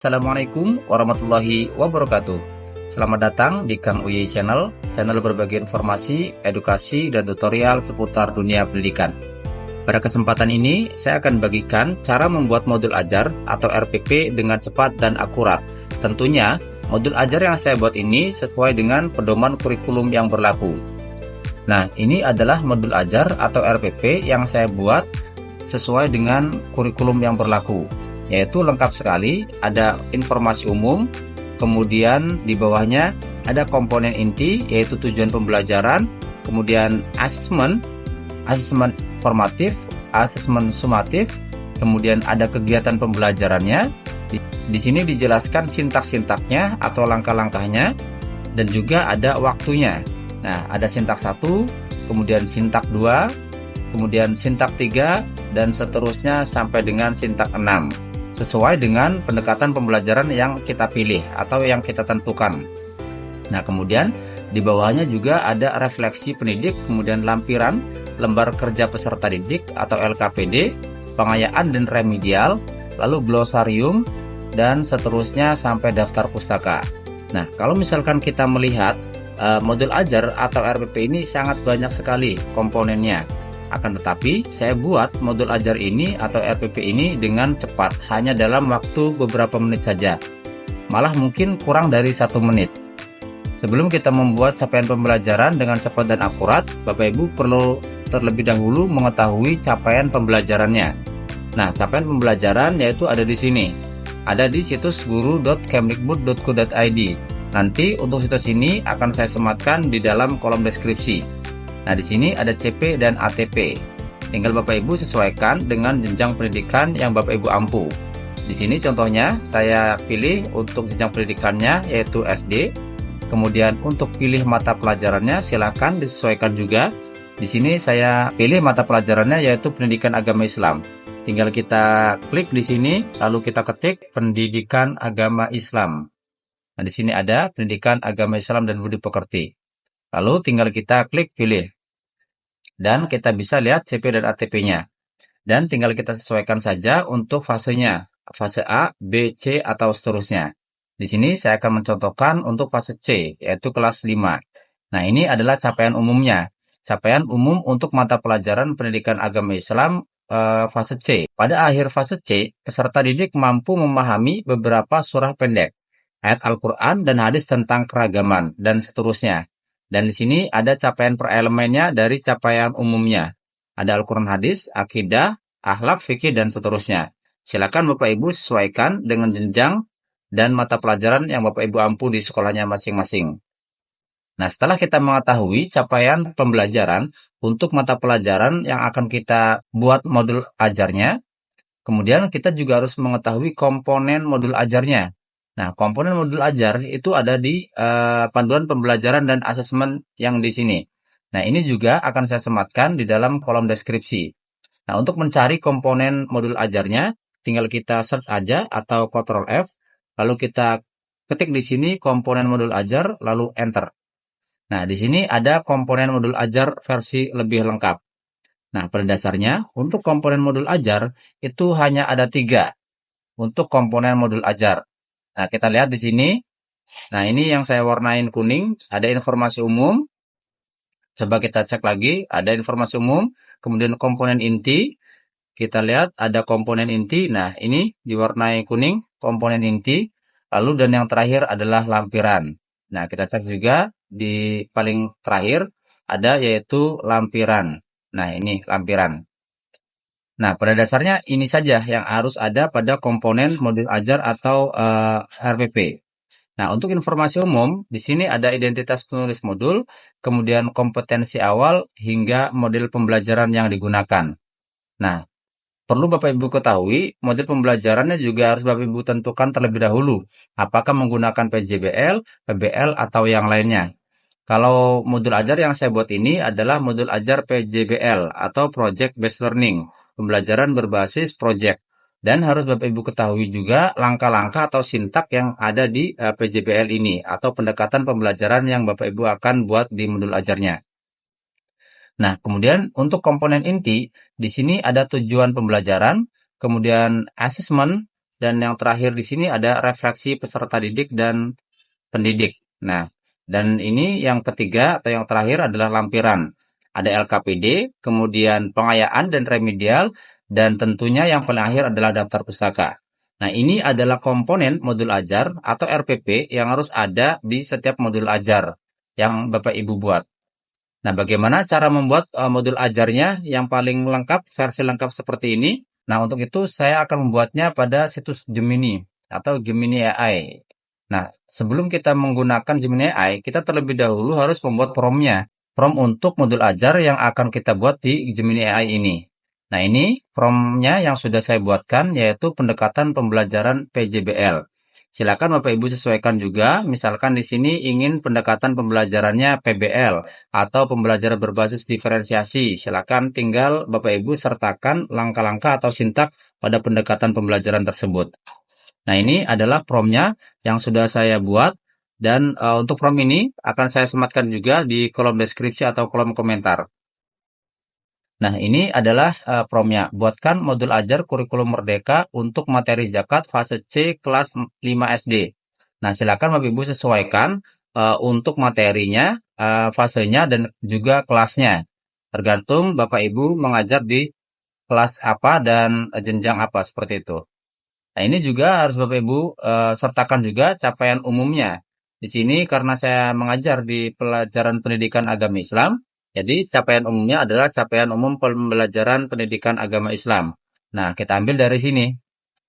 Assalamualaikum warahmatullahi wabarakatuh. Selamat datang di Kang Uye channel berbagi informasi, edukasi, dan tutorial seputar dunia pendidikan. Pada kesempatan ini, saya akan bagikan cara membuat modul ajar atau RPP dengan cepat dan akurat. Tentunya, modul ajar yang saya buat ini sesuai dengan pedoman kurikulum yang berlaku. Nah, ini adalah modul ajar atau RPP yang saya buat sesuai dengan kurikulum yang berlaku, yaitu lengkap sekali, ada informasi umum, kemudian di bawahnya ada komponen inti, yaitu tujuan pembelajaran, kemudian asesmen formatif, asesmen sumatif, kemudian ada kegiatan pembelajarannya. Di sini dijelaskan sintaks-sintaknya atau langkah-langkahnya, dan juga ada waktunya. Nah, ada sintak 1, kemudian sintak 2, kemudian sintak 3, dan seterusnya sampai dengan sintak 6. Sesuai dengan pendekatan pembelajaran yang kita pilih atau yang kita tentukan. Nah, kemudian di bawahnya juga ada refleksi pendidik, kemudian lampiran, lembar kerja peserta didik atau LKPD, pengayaan dan remedial, lalu glosarium, dan seterusnya sampai daftar pustaka. Nah, kalau misalkan kita melihat modul ajar atau RPP ini sangat banyak sekali komponennya. Akan tetapi, saya buat modul ajar ini atau RPP ini dengan cepat, hanya dalam waktu beberapa menit saja. Malah mungkin kurang dari 1 menit. Sebelum kita membuat capaian pembelajaran dengan cepat dan akurat, Bapak Ibu perlu terlebih dahulu mengetahui capaian pembelajarannya. Nah, capaian pembelajaran yaitu ada di sini. Ada di situs guru.kemdikbud.go.id. Nanti untuk situs ini akan saya sematkan di dalam kolom deskripsi. Nah, di sini ada CP dan ATP. Tinggal Bapak Ibu sesuaikan dengan jenjang pendidikan yang Bapak Ibu ampu. Di sini contohnya saya pilih untuk jenjang pendidikannya yaitu SD. Kemudian untuk pilih mata pelajarannya silakan disesuaikan juga. Di sini saya pilih mata pelajarannya yaitu Pendidikan Agama Islam. Tinggal kita klik di sini lalu kita ketik Pendidikan Agama Islam. Nah, di sini ada Pendidikan Agama Islam dan Budi Pekerti. Lalu tinggal kita klik pilih. Dan kita bisa lihat CP dan ATP-nya. Dan tinggal kita sesuaikan saja untuk fasenya. Fase A, B, C, atau seterusnya. Di sini saya akan mencontohkan untuk fase C, yaitu kelas 5. Nah, ini adalah capaian umumnya. Capaian umum untuk mata pelajaran Pendidikan Agama Islam fase C. Pada akhir fase C, peserta didik mampu memahami beberapa surah pendek, ayat Al-Quran dan hadis tentang keragaman, dan seterusnya. Dan di sini ada capaian per elemennya dari capaian umumnya. Ada Al-Quran hadis, akidah, akhlak, fikih, dan seterusnya. Silakan Bapak Ibu sesuaikan dengan jenjang dan mata pelajaran yang Bapak Ibu ampu di sekolahnya masing-masing. Nah, setelah kita mengetahui capaian pembelajaran untuk mata pelajaran yang akan kita buat modul ajarnya, kemudian kita juga harus mengetahui komponen modul ajarnya. Nah, komponen modul ajar itu ada di panduan pembelajaran dan asesmen yang di sini. Nah, ini juga akan saya sematkan di dalam kolom deskripsi. Nah, untuk mencari komponen modul ajarnya, tinggal kita search aja atau Ctrl F, lalu kita ketik di sini komponen modul ajar, lalu enter. Nah, di sini ada komponen modul ajar versi lebih lengkap. Nah, pada dasarnya, untuk komponen modul ajar itu hanya ada 3 untuk komponen modul ajar. Nah, kita lihat di sini. Nah, ini yang saya warnain kuning, ada informasi umum. Coba kita cek lagi, ada informasi umum, kemudian komponen inti. Kita lihat ada komponen inti. Nah, ini diwarnai kuning, komponen inti. Lalu dan yang terakhir adalah lampiran. Nah, kita cek juga di paling terakhir ada yaitu lampiran. Nah, ini lampiran. Nah, pada dasarnya ini saja yang harus ada pada komponen modul ajar atau RPP. Nah, untuk informasi umum, di sini ada identitas penulis modul, kemudian kompetensi awal, hingga model pembelajaran yang digunakan. Nah, perlu Bapak Ibu ketahui, model pembelajarannya juga harus Bapak Ibu tentukan terlebih dahulu, apakah menggunakan PJBL, PBL, atau yang lainnya. Kalau modul ajar yang saya buat ini adalah modul ajar PJBL atau Project Based Learning, pembelajaran berbasis project. Dan harus Bapak Ibu ketahui juga langkah-langkah atau sintak yang ada di PJBL ini atau pendekatan pembelajaran yang Bapak Ibu akan buat di modul ajarnya. Nah, kemudian untuk komponen inti, di sini ada tujuan pembelajaran, kemudian asesmen, dan yang terakhir di sini ada refleksi peserta didik dan pendidik. Nah, dan ini yang ketiga atau yang terakhir adalah lampiran. Ada LKPD, kemudian pengayaan dan remedial, dan tentunya yang paling akhir adalah daftar pustaka. Nah, ini adalah komponen modul ajar atau RPP yang harus ada di setiap modul ajar yang Bapak Ibu buat. Nah, bagaimana cara membuat modul ajarnya yang paling lengkap, versi lengkap seperti ini? Nah, untuk itu saya akan membuatnya pada situs Gemini atau Gemini AI. Nah, sebelum kita menggunakan Gemini AI, kita terlebih dahulu harus membuat prompt-nya. Prompt untuk modul ajar yang akan kita buat di Gemini AI ini. Nah, ini prompt-nya yang sudah saya buatkan, yaitu pendekatan pembelajaran PJBL. Silakan Bapak Ibu sesuaikan juga, misalkan di sini ingin pendekatan pembelajarannya PBL atau pembelajaran berbasis diferensiasi. Silakan tinggal Bapak Ibu sertakan langkah-langkah atau sintak pada pendekatan pembelajaran tersebut. Nah, ini adalah prompt-nya yang sudah saya buat dan untuk prompt ini akan saya sematkan juga di kolom deskripsi atau kolom komentar. Nah, ini adalah prompt-nya. Buatkan modul ajar kurikulum merdeka untuk materi zakat fase C kelas 5 SD. Nah, silakan Bapak Ibu sesuaikan untuk materinya, fasenya, dan juga kelasnya. Tergantung Bapak Ibu mengajar di kelas apa dan jenjang apa, seperti itu. Nah, ini juga harus Bapak Ibu sertakan juga capaian umumnya. Di sini karena saya mengajar di pelajaran pendidikan agama Islam, jadi capaian umumnya adalah capaian umum pembelajaran pendidikan agama Islam. Nah, kita ambil dari sini.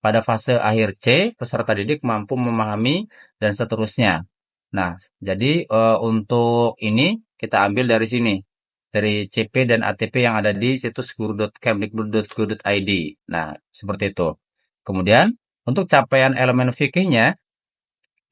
Pada fase akhir C, peserta didik mampu memahami dan seterusnya. Nah, jadi untuk ini kita ambil dari sini. Dari CP dan ATP yang ada di situs guru.kemdikbud.go.id. Nah, seperti itu. Kemudian, untuk capaian elemen fikihnya,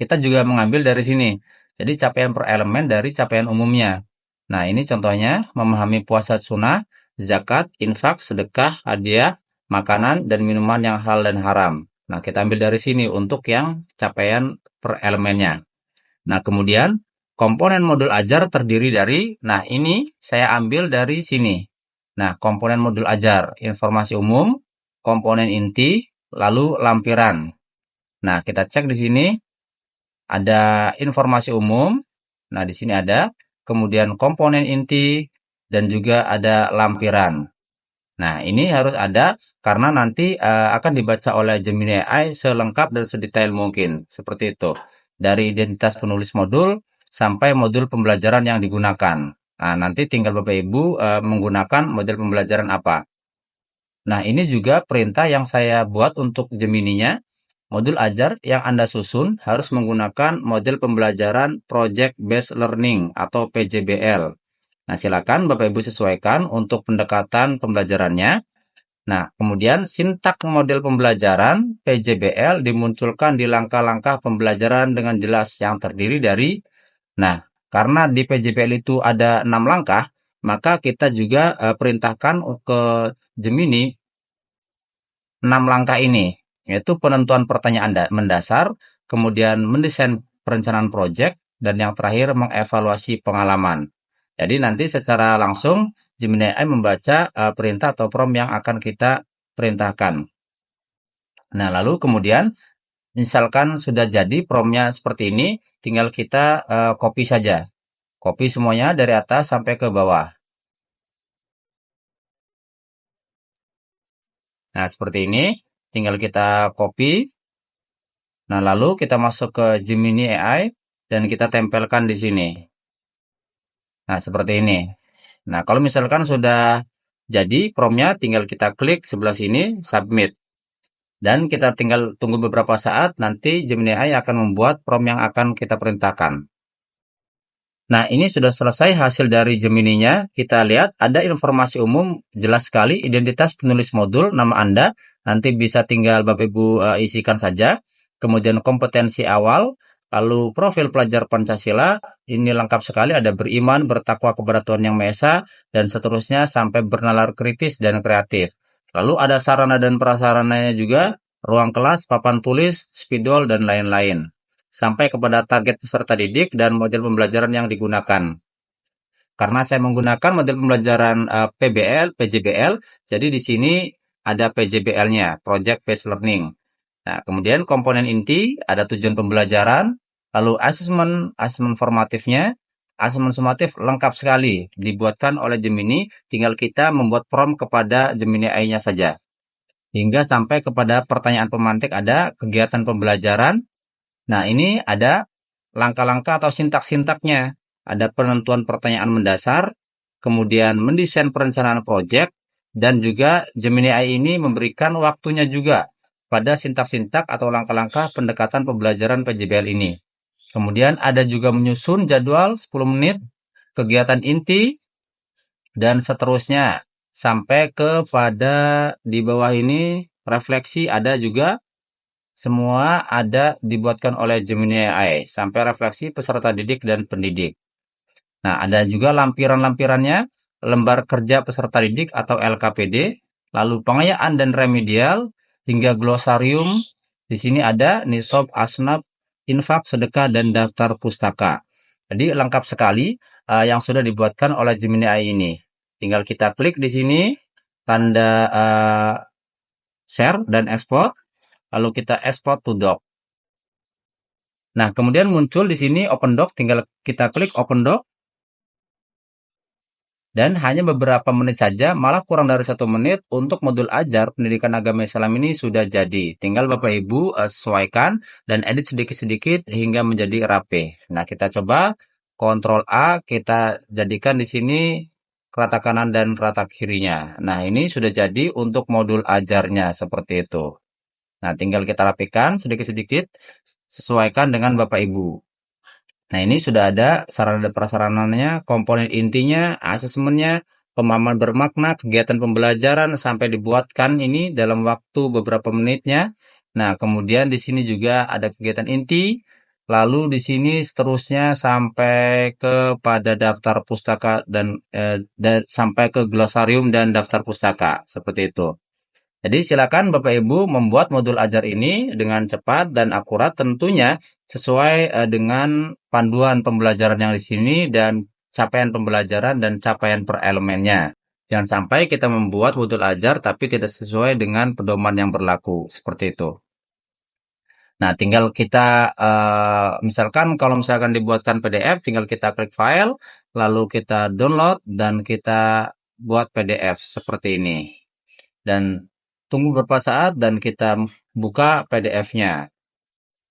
kita juga mengambil dari sini. Jadi capaian per elemen dari capaian umumnya. Nah, ini contohnya memahami puasa sunnah, zakat, infak, sedekah, hadiah, makanan, dan minuman yang halal dan haram. Nah, kita ambil dari sini untuk yang capaian per elemennya. Nah, kemudian komponen modul ajar terdiri dari, nah ini saya ambil dari sini. Nah, komponen modul ajar, informasi umum, komponen inti, lalu lampiran. Nah, kita cek di sini ada informasi umum. Nah, di sini ada, kemudian komponen inti, dan juga ada lampiran. Nah, ini harus ada karena nanti akan dibaca oleh Gemini AI selengkap dan sedetail mungkin. Seperti itu. Dari identitas penulis modul sampai modul pembelajaran yang digunakan. Nah, nanti tinggal Bapak Ibu menggunakan model pembelajaran apa. Nah, ini juga perintah yang saya buat untuk Gemini-nya. Modul ajar yang Anda susun harus menggunakan model pembelajaran Project Based Learning atau PJBL. Nah, silakan Bapak Ibu sesuaikan untuk pendekatan pembelajarannya. Nah, kemudian sintak model pembelajaran PJBL dimunculkan di langkah-langkah pembelajaran dengan jelas yang terdiri dari, nah, karena di PJBL itu ada 6 langkah, maka kita juga perintahkan ke Gemini 6 langkah ini, yaitu penentuan pertanyaan mendasar, kemudian mendesain perencanaan proyek, dan yang terakhir mengevaluasi pengalaman. Jadi nanti secara langsung Gemini AI membaca perintah atau prompt yang akan kita perintahkan. Nah, lalu kemudian misalkan sudah jadi prompt-nya seperti ini, tinggal kita copy saja. Copy semuanya dari atas sampai ke bawah. Nah, seperti ini. Tinggal kita copy. Nah, lalu kita masuk ke Gemini AI dan kita tempelkan di sini. Nah, seperti ini. Nah, kalau misalkan sudah jadi prompt-nya, tinggal kita klik sebelah sini, submit. Dan kita tinggal tunggu beberapa saat, nanti Gemini AI akan membuat prompt yang akan kita perintahkan. Nah, ini sudah selesai hasil dari Gemini-nya. Kita lihat ada informasi umum, jelas sekali, identitas penulis modul, nama Anda. Nanti bisa tinggal Bapak Ibu isikan saja. Kemudian kompetensi awal, lalu profil pelajar Pancasila. Ini lengkap sekali, ada beriman, bertakwa kepada Tuhan Yang Maha Esa, dan seterusnya sampai bernalar kritis dan kreatif. Lalu ada sarana dan prasarananya juga, ruang kelas, papan tulis, spidol, dan lain-lain. Sampai kepada target peserta didik dan model pembelajaran yang digunakan. Karena saya menggunakan model pembelajaran PBL, PJBL, jadi di sini ada PJBL-nya, Project Based Learning. Nah, kemudian komponen inti ada tujuan pembelajaran, lalu asesmen formatifnya, asesmen sumatif lengkap sekali dibuatkan oleh Gemini, tinggal kita membuat prompt kepada Gemini AI-nya saja. Hingga sampai kepada pertanyaan pemantik ada kegiatan pembelajaran. Nah, ini ada langkah-langkah atau sintak-sintaknya. Ada penentuan pertanyaan mendasar, kemudian mendesain perencanaan proyek, dan juga Gemini AI ini memberikan waktunya juga pada sintak-sintak atau langkah-langkah pendekatan pembelajaran PJBL ini. Kemudian ada juga menyusun jadwal 10 menit, kegiatan inti, dan seterusnya. Sampai kepada di bawah ini refleksi ada juga, semua ada dibuatkan oleh Gemini AI. Sampai refleksi peserta didik dan pendidik. Nah, ada juga lampiran-lampirannya, lembar kerja peserta didik atau LKPD, lalu pengayaan dan remedial, hingga glosarium. Di sini ada nisab, asnaf, infak, sedekah, dan daftar pustaka. Jadi lengkap sekali yang sudah dibuatkan oleh Gemini AI ini. Tinggal kita klik di sini, tanda share dan export, lalu kita export to doc. Nah, kemudian muncul di sini Open Doc, tinggal kita klik Open Doc. Dan hanya beberapa menit saja, malah kurang dari 1 menit untuk modul ajar pendidikan agama Islam ini sudah jadi. Tinggal Bapak Ibu sesuaikan dan edit sedikit-sedikit hingga menjadi rapi. Nah, kita coba Ctrl A, kita jadikan di sini rata kanan dan rata kirinya. Nah, ini sudah jadi untuk modul ajarnya seperti itu. Nah, tinggal kita rapikan sedikit-sedikit, sesuaikan dengan Bapak Ibu. Nah, ini sudah ada sarana dan prasarananya, komponen intinya, asesmennya, pemahaman bermakna, kegiatan pembelajaran sampai dibuatkan ini dalam waktu beberapa menitnya. Nah, kemudian di sini juga ada kegiatan inti, lalu di sini seterusnya sampai kepada daftar pustaka dan sampai ke glosarium dan daftar pustaka, seperti itu. Jadi silakan Bapak Ibu membuat modul ajar ini dengan cepat dan akurat tentunya sesuai dengan panduan pembelajaran yang di sini dan capaian pembelajaran dan capaian per elemennya. Jangan sampai kita membuat modul ajar tapi tidak sesuai dengan pedoman yang berlaku, seperti itu. Nah, tinggal kita misalkan kalau misalkan dibuatkan PDF, tinggal kita klik file, lalu kita download dan kita buat PDF seperti ini. Dan tunggu beberapa saat dan kita buka PDF-nya.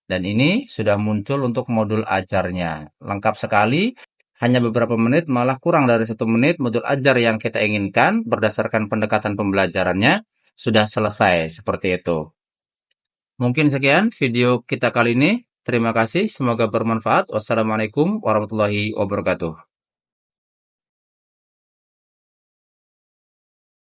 Dan ini sudah muncul untuk modul ajarnya. Lengkap sekali, hanya beberapa menit, malah kurang dari 1 menit modul ajar yang kita inginkan berdasarkan pendekatan pembelajarannya sudah selesai seperti itu. Mungkin sekian video kita kali ini. Terima kasih, semoga bermanfaat. Wassalamualaikum warahmatullahi wabarakatuh.